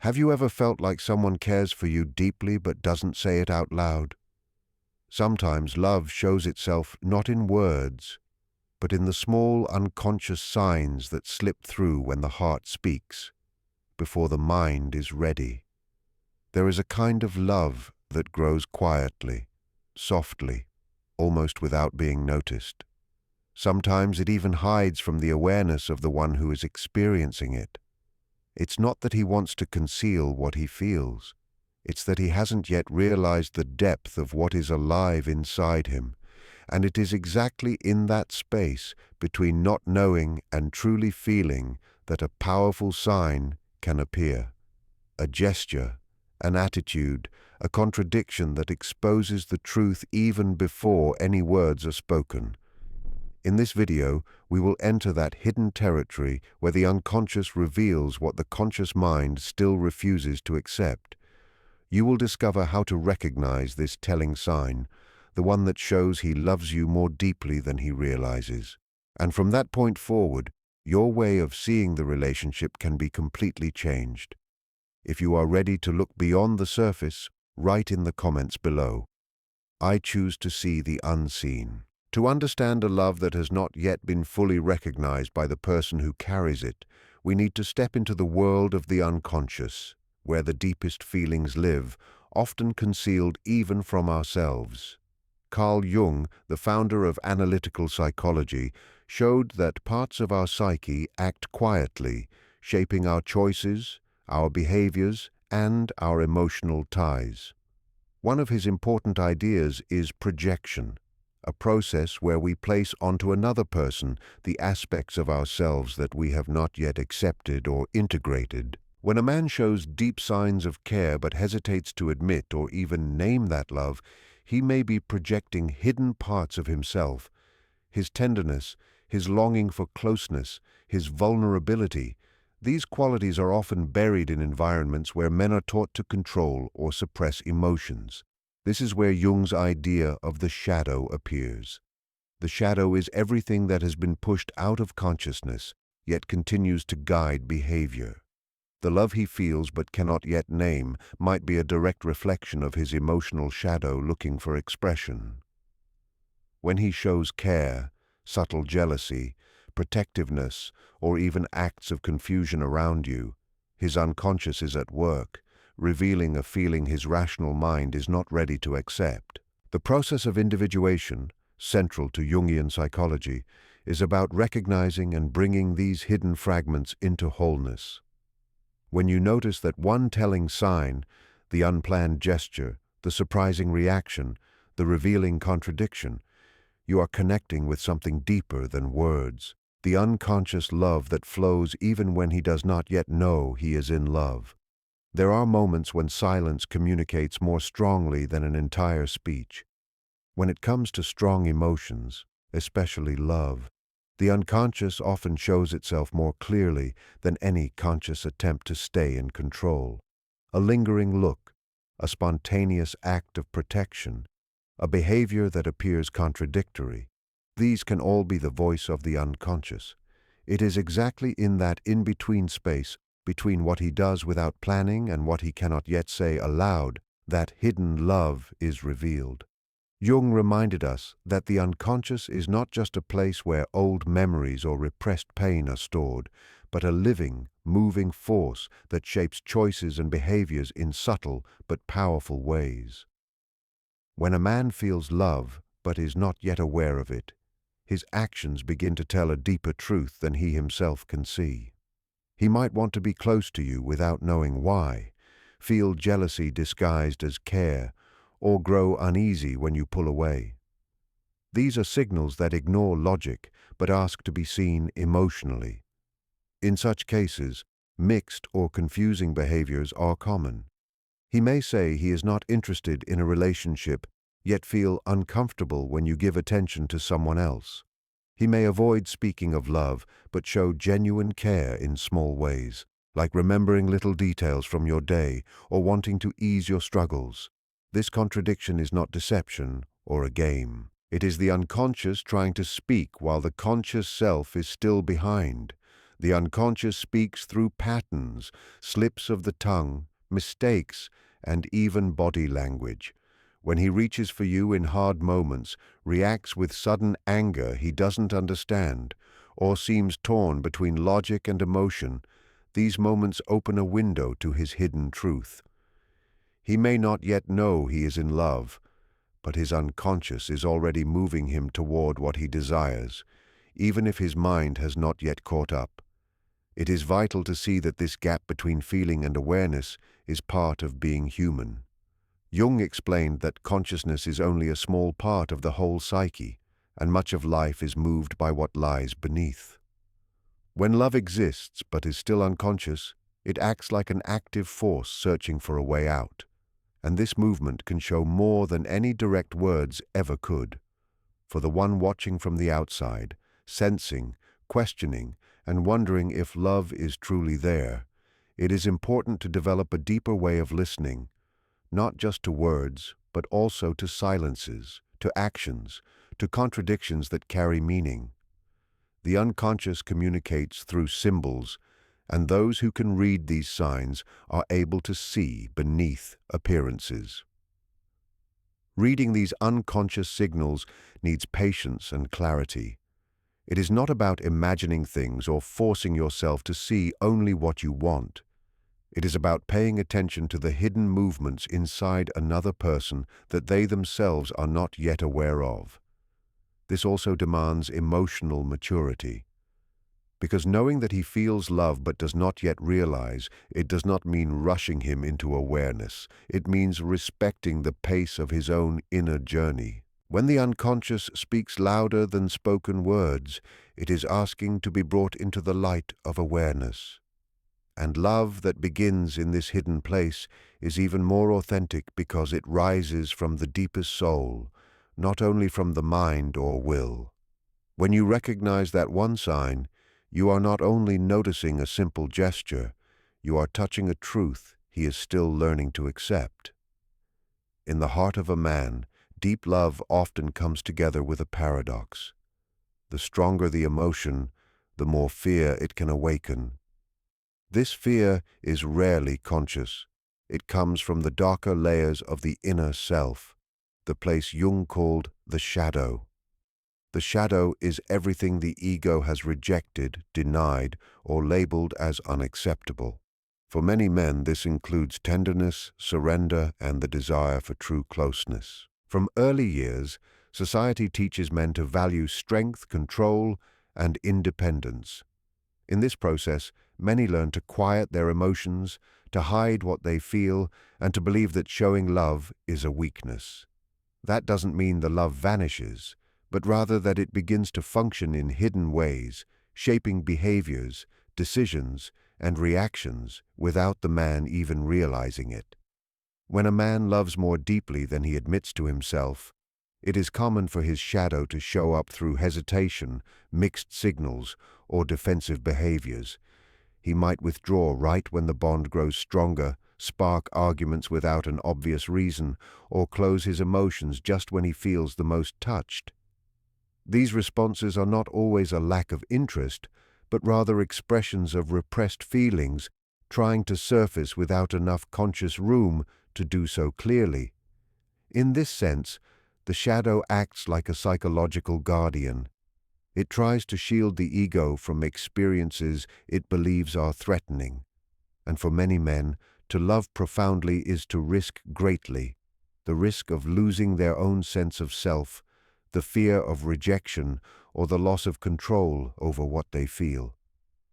Have you ever felt like someone cares for you deeply but doesn't say it out loud? Sometimes love shows itself not in words, but in the small unconscious signs that slip through when the heart speaks, before the mind is ready. There is a kind of love that grows quietly, softly, almost without being noticed. Sometimes it even hides from the awareness of the one who is experiencing it. It's not that he wants to conceal what he feels. It's that he hasn't yet realized the depth of what is alive inside him, and it is exactly in that space between not knowing and truly feeling that a powerful sign can appear. A gesture, an attitude, a contradiction that exposes the truth even before any words are spoken. In this video, we will enter that hidden territory where the unconscious reveals what the conscious mind still refuses to accept. You will discover how to recognize this telling sign, the one that shows he loves you more deeply than he realizes. And from that point forward, your way of seeing the relationship can be completely changed. If you are ready to look beyond the surface, write in the comments below. I choose to see the unseen. To understand a love that has not yet been fully recognized by the person who carries it, we need to step into the world of the unconscious, where the deepest feelings live, often concealed even from ourselves. Carl Jung, the founder of analytical psychology, showed that parts of our psyche act quietly, shaping our choices, our behaviors, and our emotional ties. One of his important ideas is projection, a process where we place onto another person the aspects of ourselves that we have not yet accepted or integrated. When a man shows deep signs of care but hesitates to admit or even name that love, he may be projecting hidden parts of himself. His tenderness, his longing for closeness, his vulnerability. These qualities are often buried in environments where men are taught to control or suppress emotions. This is where Jung's idea of the shadow appears. The shadow is everything that has been pushed out of consciousness, yet continues to guide behavior. The love he feels but cannot yet name might be a direct reflection of his emotional shadow looking for expression. When he shows care, subtle jealousy, protectiveness, or even acts of confusion around you, his unconscious is at work, revealing a feeling his rational mind is not ready to accept. The process of individuation, central to Jungian psychology, is about recognizing and bringing these hidden fragments into wholeness. When you notice that one telling sign, the unplanned gesture, the surprising reaction, the revealing contradiction, you are connecting with something deeper than words, the unconscious love that flows even when he does not yet know he is in love. There are moments when silence communicates more strongly than an entire speech. When it comes to strong emotions, especially love, the unconscious often shows itself more clearly than any conscious attempt to stay in control. A lingering look, a spontaneous act of protection, a behavior that appears contradictory. These can all be the voice of the unconscious. It is exactly in that in-between space, between what he does without planning and what he cannot yet say aloud, that hidden love is revealed. Jung reminded us that the unconscious is not just a place where old memories or repressed pain are stored, but a living, moving force that shapes choices and behaviors in subtle but powerful ways. When a man feels love but is not yet aware of it, his actions begin to tell a deeper truth than he himself can see. He might want to be close to you without knowing why, feel jealousy disguised as care, or grow uneasy when you pull away. These are signals that ignore logic but ask to be seen emotionally. In such cases, mixed or confusing behaviors are common. He may say he is not interested in a relationship, yet feel uncomfortable when you give attention to someone else. He may avoid speaking of love, but show genuine care in small ways, like remembering little details from your day or wanting to ease your struggles. This contradiction is not deception or a game. It is the unconscious trying to speak while the conscious self is still behind. The unconscious speaks through patterns, slips of the tongue, mistakes, and even body language. When he reaches for you in hard moments, reacts with sudden anger he doesn't understand, or seems torn between logic and emotion, these moments open a window to his hidden truth. He may not yet know he is in love, but his unconscious is already moving him toward what he desires, even if his mind has not yet caught up. It is vital to see that this gap between feeling and awareness is part of being human. Jung explained that consciousness is only a small part of the whole psyche, and much of life is moved by what lies beneath. When love exists but is still unconscious, it acts like an active force searching for a way out, and this movement can show more than any direct words ever could. For the one watching from the outside, sensing, questioning, and wondering if love is truly there, it is important to develop a deeper way of listening, not just to words, but also to silences, to actions, to contradictions that carry meaning. The unconscious communicates through symbols, and those who can read these signs are able to see beneath appearances. Reading these unconscious signals needs patience and clarity. It is not about imagining things or forcing yourself to see only what you want. It is about paying attention to the hidden movements inside another person that they themselves are not yet aware of. This also demands emotional maturity. Because knowing that he feels love but does not yet realize, it does not mean rushing him into awareness. It means respecting the pace of his own inner journey. When the unconscious speaks louder than spoken words, it is asking to be brought into the light of awareness. And love that begins in this hidden place is even more authentic because it rises from the deepest soul, not only from the mind or will. When you recognize that one sign, you are not only noticing a simple gesture, you are touching a truth he is still learning to accept. In the heart of a man, deep love often comes together with a paradox. The stronger the emotion, the more fear it can awaken. This fear is rarely conscious. It comes from the darker layers of the inner self, the place Jung called the shadow. The shadow is everything the ego has rejected, denied, or labeled as unacceptable. For many men, this includes tenderness, surrender, and the desire for true closeness. From early years, society teaches men to value strength, control, and independence. In this process, many learn to quiet their emotions, to hide what they feel, and to believe that showing love is a weakness. That doesn't mean the love vanishes, but rather that it begins to function in hidden ways, shaping behaviors, decisions, and reactions without the man even realizing it. When a man loves more deeply than he admits to himself, it is common for his shadow to show up through hesitation, mixed signals, or defensive behaviors. He might withdraw right when the bond grows stronger, spark arguments without an obvious reason, or close his emotions just when he feels the most touched. These responses are not always a lack of interest, but rather expressions of repressed feelings trying to surface without enough conscious room to do so clearly. In this sense, the shadow acts like a psychological guardian. It tries to shield the ego from experiences it believes are threatening. And for many men, to love profoundly is to risk greatly, the risk of losing their own sense of self, the fear of rejection, or the loss of control over what they feel.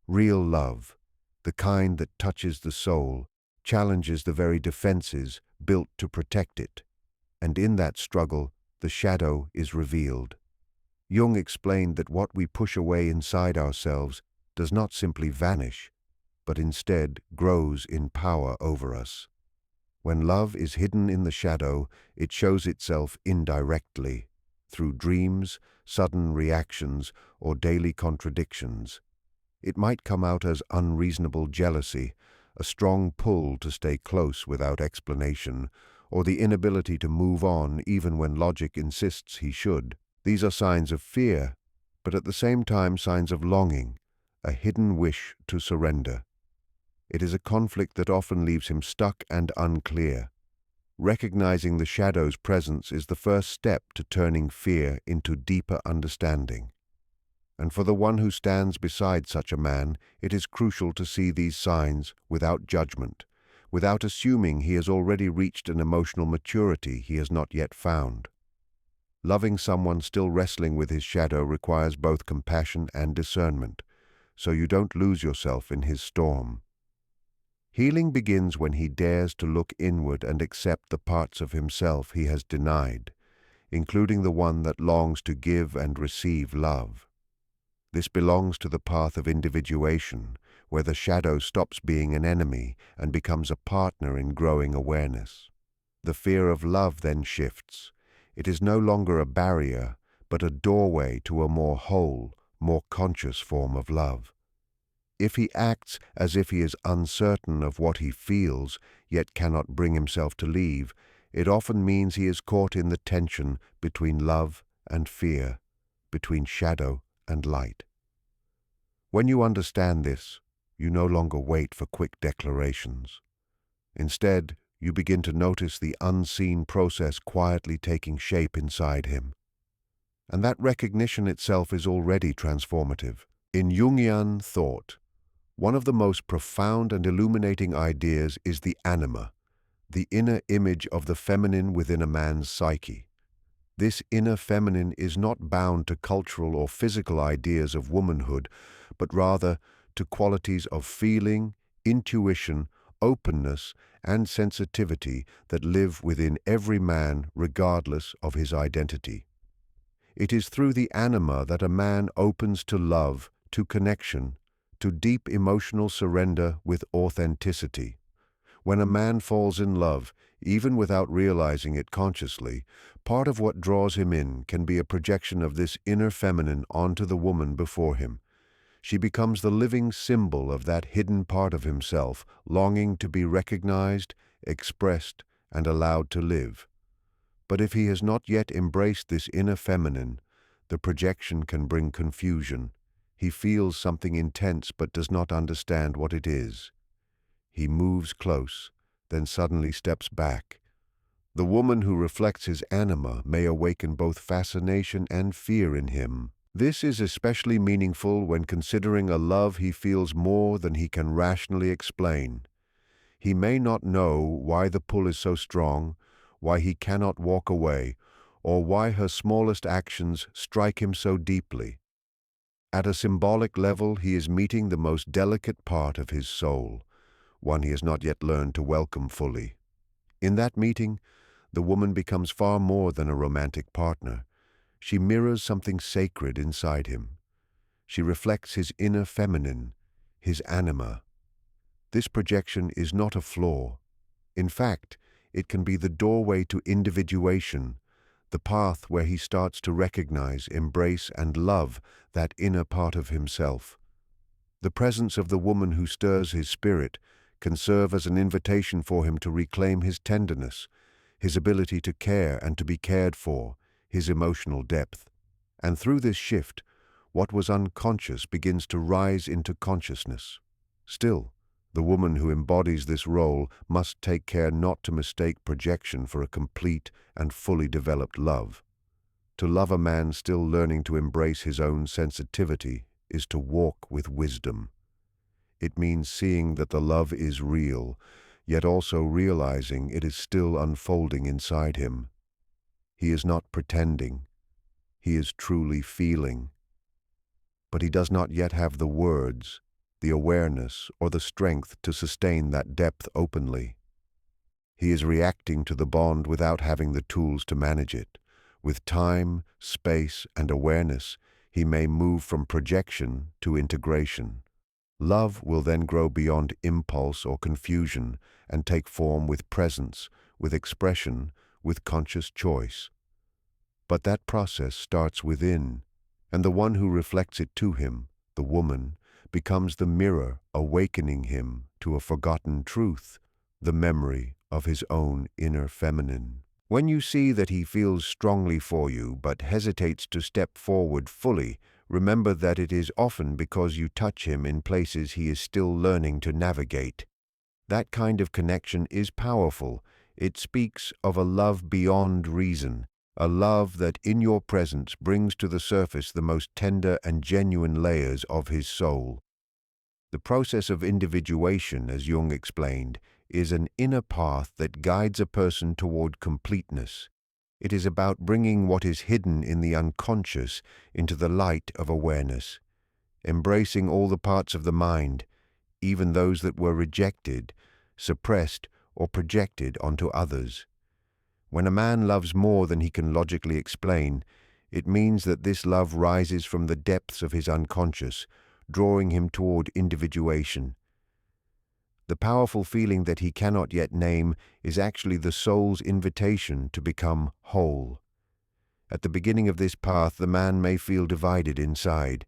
Real love, the kind that touches the soul, challenges the very defenses built to protect it. And in that struggle, the shadow is revealed. Jung explained that what we push away inside ourselves does not simply vanish, but instead grows in power over us. When love is hidden in the shadow, it shows itself indirectly, through dreams, sudden reactions, or daily contradictions. It might come out as unreasonable jealousy, a strong pull to stay close without explanation, or the inability to move on even when logic insists he should. These are signs of fear, but at the same time signs of longing, a hidden wish to surrender. It is a conflict that often leaves him stuck and unclear. Recognizing the shadow's presence is the first step to turning fear into deeper understanding. And for the one who stands beside such a man, it is crucial to see these signs without judgment, without assuming he has already reached an emotional maturity he has not yet found. Loving someone still wrestling with his shadow requires both compassion and discernment, so you don't lose yourself in his storm. Healing begins when he dares to look inward and accept the parts of himself he has denied, including the one that longs to give and receive love. This belongs to the path of individuation, where the shadow stops being an enemy and becomes a partner in growing awareness. The fear of love then shifts. It is no longer a barrier, but a doorway to a more whole, more conscious form of love. If he acts as if he is uncertain of what he feels, yet cannot bring himself to leave, it often means he is caught in the tension between love and fear, between shadow and light. When you understand this, you no longer wait for quick declarations. Instead, you begin to notice the unseen process quietly taking shape inside him. And that recognition itself is already transformative. In Jungian thought, one of the most profound and illuminating ideas is the anima, the inner image of the feminine within a man's psyche. This inner feminine is not bound to cultural or physical ideas of womanhood, but rather to qualities of feeling, intuition, openness, and sensitivity that live within every man regardless of his identity. It is through the anima that a man opens to love, to connection, to deep emotional surrender with authenticity. When a man falls in love, even without realizing it consciously, part of what draws him in can be a projection of this inner feminine onto the woman before him. She becomes the living symbol of that hidden part of himself, longing to be recognized, expressed, and allowed to live. But if he has not yet embraced this inner feminine, the projection can bring confusion. He feels something intense but does not understand what it is. He moves close, then suddenly steps back. The woman who reflects his anima may awaken both fascination and fear in him. This is especially meaningful when considering a love he feels more than he can rationally explain. He may not know why the pull is so strong, why he cannot walk away, or why her smallest actions strike him so deeply. At a symbolic level, he is meeting the most delicate part of his soul, one he has not yet learned to welcome fully. In that meeting, the woman becomes far more than a romantic partner. She mirrors something sacred inside him. She reflects his inner feminine, his anima. This projection is not a flaw. In fact, it can be the doorway to individuation, the path where he starts to recognize, embrace, and love that inner part of himself. The presence of the woman who stirs his spirit can serve as an invitation for him to reclaim his tenderness, his ability to care and to be cared for, his emotional depth. And through this shift, what was unconscious begins to rise into consciousness. Still, the woman who embodies this role must take care not to mistake projection for a complete and fully developed love. To love a man still learning to embrace his own sensitivity is to walk with wisdom. It means seeing that the love is real, yet also realizing it is still unfolding inside him. He is not pretending. He is truly feeling. But he does not yet have the words, the awareness, or the strength to sustain that depth openly. He is reacting to the bond without having the tools to manage it. With time, space, and awareness, he may move from projection to integration. Love will then grow beyond impulse or confusion and take form with presence, with expression, with conscious choice. But that process starts within, and the one who reflects it to him, the woman, becomes the mirror awakening him to a forgotten truth, the memory of his own inner feminine. When you see that he feels strongly for you but hesitates to step forward fully, Remember that it is often because you touch him in places he is still learning to navigate. That kind of connection is powerful. It speaks of a love beyond reason, a love that in your presence brings to the surface the most tender and genuine layers of his soul. The process of individuation, as Jung explained, is an inner path that guides a person toward completeness. It is about bringing what is hidden in the unconscious into the light of awareness, embracing all the parts of the mind, even those that were rejected, suppressed, or projected onto others. When a man loves more than he can logically explain, it means that this love rises from the depths of his unconscious, drawing him toward individuation. The powerful feeling that he cannot yet name is actually the soul's invitation to become whole. At the beginning of this path, the man may feel divided inside.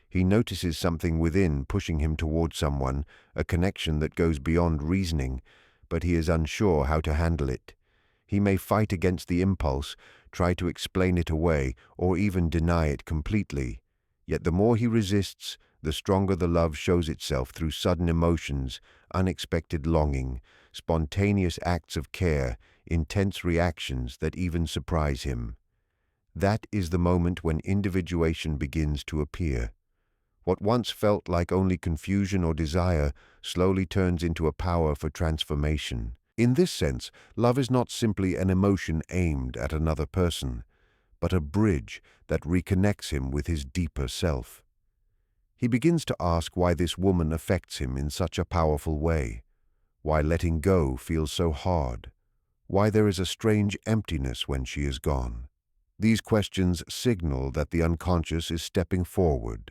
He notices something within pushing him toward someone, a connection that goes beyond reasoning, but he is unsure how to handle it. He may fight against the impulse, try to explain it away, or even deny it completely. Yet the more he resists, the stronger the love shows itself through sudden emotions, unexpected longing, spontaneous acts of care, intense reactions that even surprise him. That is the moment when individuation begins to appear. What once felt like only confusion or desire slowly turns into a power for transformation. In this sense, love is not simply an emotion aimed at another person, but a bridge that reconnects him with his deeper self. He begins to ask why this woman affects him in such a powerful way, why letting go feels so hard, why there is a strange emptiness when she is gone. These questions signal that the unconscious is stepping forward,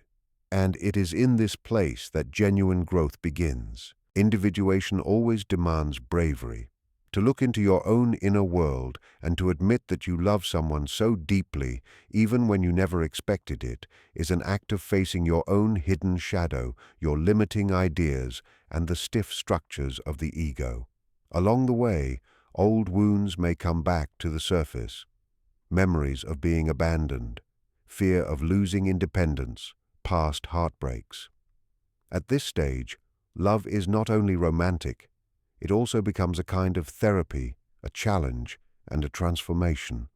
and it is in this place that genuine growth begins. Individuation always demands bravery. To look into your own inner world and to admit that you love someone so deeply, even when you never expected it, is an act of facing your own hidden shadow, your limiting ideas, and the stiff structures of the ego. Along the way, old wounds may come back to the surface. Memories of being abandoned, fear of losing independence, past heartbreaks. At this stage, love is not only romantic, it also becomes a kind of therapy, a challenge, and a transformation.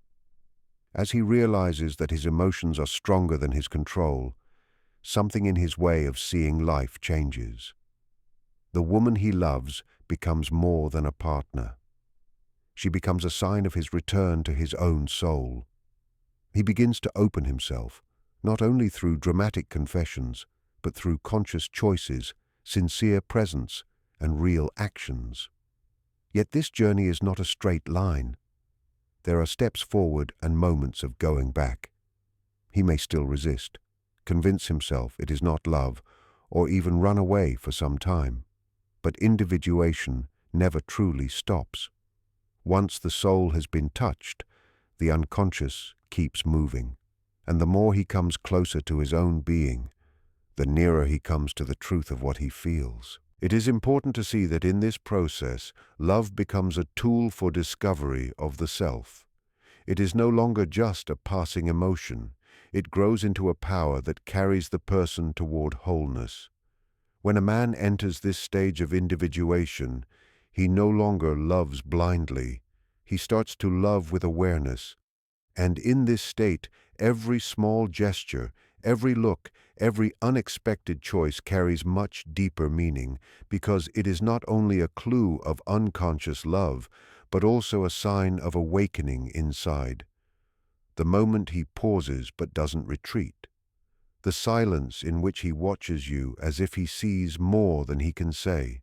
As he realizes that his emotions are stronger than his control, something in his way of seeing life changes. The woman he loves becomes more than a partner. She becomes a sign of his return to his own soul. He begins to open himself, not only through dramatic confessions, but through conscious choices, sincere presence, and real actions. Yet this journey is not a straight line. There are steps forward and moments of going back. He may still resist, convince himself it is not love, or even run away for some time. But individuation never truly stops. Once the soul has been touched, the unconscious keeps moving, and the more he comes closer to his own being, the nearer he comes to the truth of what he feels. It is important to see that in this process, love becomes a tool for discovery of the self. It is no longer just a passing emotion. It grows into a power that carries the person toward wholeness. When a man enters this stage of individuation, he no longer loves blindly. He starts to love with awareness. And in this state, every small gesture, every look, every unexpected choice carries much deeper meaning, because it is not only a clue of unconscious love, but also a sign of awakening inside. The moment he pauses but doesn't retreat. The silence in which he watches you as if he sees more than he can say.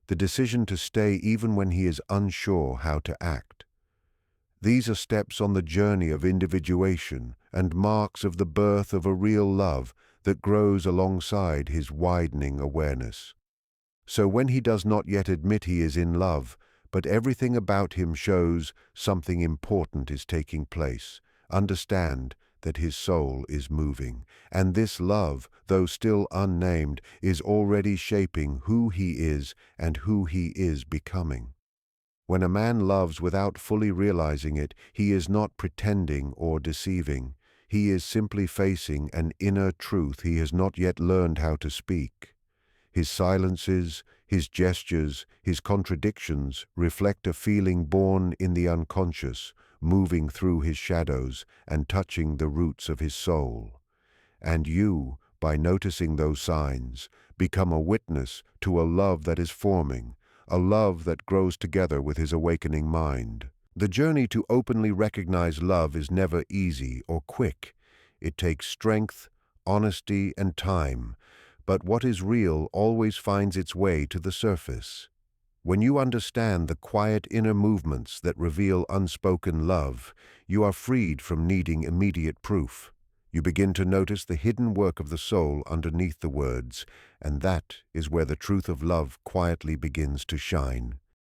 The decision to stay even when he is unsure how to act. These are steps on the journey of individuation and marks of the birth of a real love that grows alongside his widening awareness. So when he does not yet admit he is in love, but everything about him shows something important is taking place, understand that his soul is moving, and this love, though still unnamed, is already shaping who he is and who he is becoming. When a man loves without fully realizing it, he is not pretending or deceiving. He is simply facing an inner truth he has not yet learned how to speak. His silences, his gestures, his contradictions reflect a feeling born in the unconscious, moving through his shadows and touching the roots of his soul. And you, by noticing those signs, become a witness to a love that is forming, a love that grows together with his awakening mind. The journey to openly recognize love is never easy or quick. It takes strength, honesty, and time, but what is real always finds its way to the surface. When you understand the quiet inner movements that reveal unspoken love, you are freed from needing immediate proof. You begin to notice the hidden work of the soul underneath the words, and that is where the truth of love quietly begins to shine.